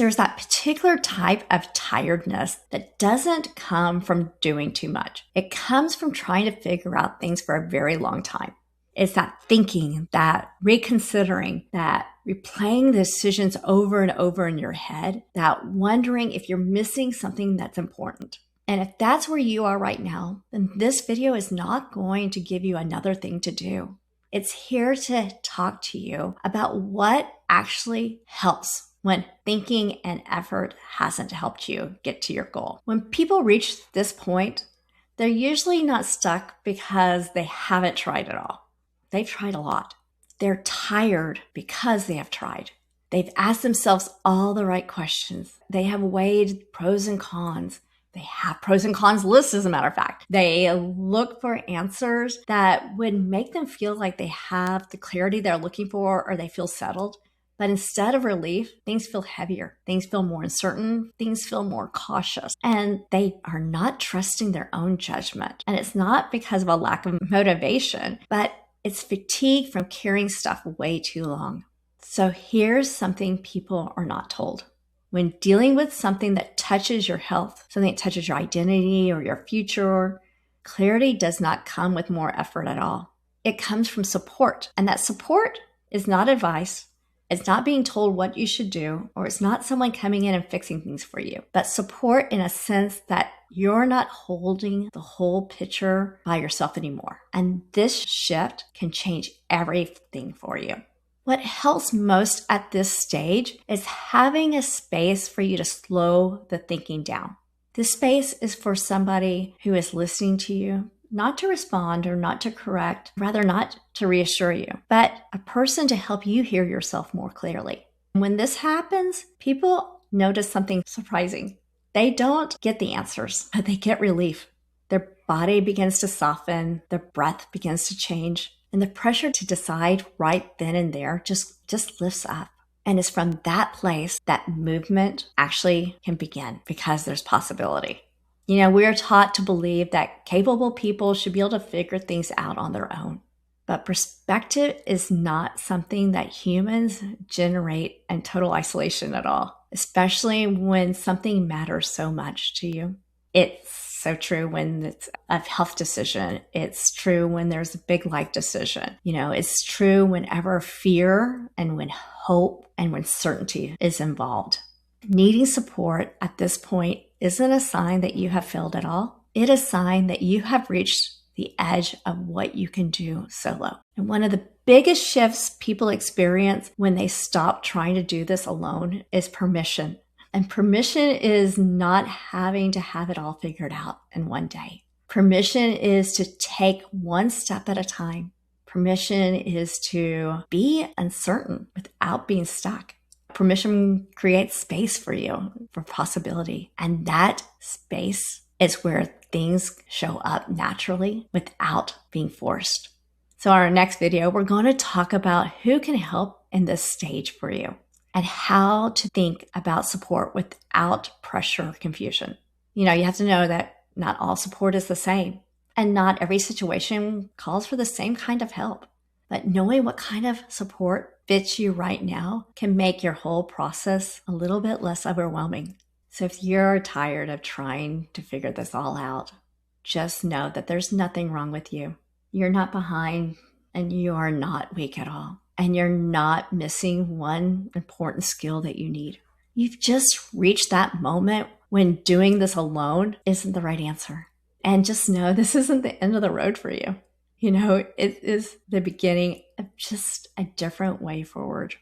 There's that particular type of tiredness that doesn't come from doing too much. It comes from trying to figure out things for a very long time. It's that thinking, that reconsidering, that replaying the decisions over and over in your head, that wondering if you're missing something that's important. And if that's where you are right now, then this video is not going to give you another thing to do. It's here to talk to you about what actually helps when thinking and effort hasn't helped you get to your goal. When people reach this point, they're usually not stuck because they haven't tried at all. They've tried a lot. They're tired because they have tried. They've asked themselves all the right questions. They have weighed pros and cons. They have pros and cons lists, as a matter of fact. They look for answers that would make them feel like they have the clarity they're looking for, or they feel settled. But instead of relief, things feel heavier. Things feel more uncertain. Things feel more cautious. And they are not trusting their own judgment. And it's not because of a lack of motivation, but it's fatigue from carrying stuff way too long. So here's something people are not told. When dealing with something that touches your health, something that touches your identity or your future, clarity does not come with more effort at all. It comes from support. And that support is not advice. It's not being told what you should do, or it's not someone coming in and fixing things for you, but support in a sense that you're not holding the whole picture by yourself anymore. And this shift can change everything for you. What helps most at this stage is having a space for you to slow the thinking down. This space is for somebody who is listening to you, not to respond or not to correct, rather not to reassure you, but a person to help you hear yourself more clearly. When this happens, people notice something surprising. They don't get the answers, but they get relief. Their body begins to soften, their breath begins to change, and the pressure to decide right then and there just lifts up. And it's from that place that movement actually can begin, because there's possibility. You know, we're taught to believe that capable people should be able to figure things out on their own. But perspective is not something that humans generate in total isolation at all, especially when something matters so much to you. It's so true when it's a health decision. It's true when there's a big life decision. You know, it's true whenever fear and when hope and when certainty is involved. Needing support at this point isn't a sign that you have failed at all. It is a sign that you have reached the edge of what you can do solo. And one of the biggest shifts people experience when they stop trying to do this alone is permission. And permission is not having to have it all figured out in one day. Permission is to take one step at a time. Permission is to be uncertain without being stuck. Permission creates space for you, for possibility. And that space is where things show up naturally without being forced. So in our next video, we're going to talk about who can help in this stage for you and how to think about support without pressure or confusion. You know, you have to know that not all support is the same, and not every situation calls for the same kind of help. But knowing what kind of support fits you right now can make your whole process a little bit less overwhelming. So if you're tired of trying to figure this all out, just know that there's nothing wrong with you. You're not behind, and you are not weak at all. And you're not missing one important skill that you need. You've just reached that moment when doing this alone isn't the right answer. And just know this isn't the end of the road for you. You know, it is the beginning of just a different way forward.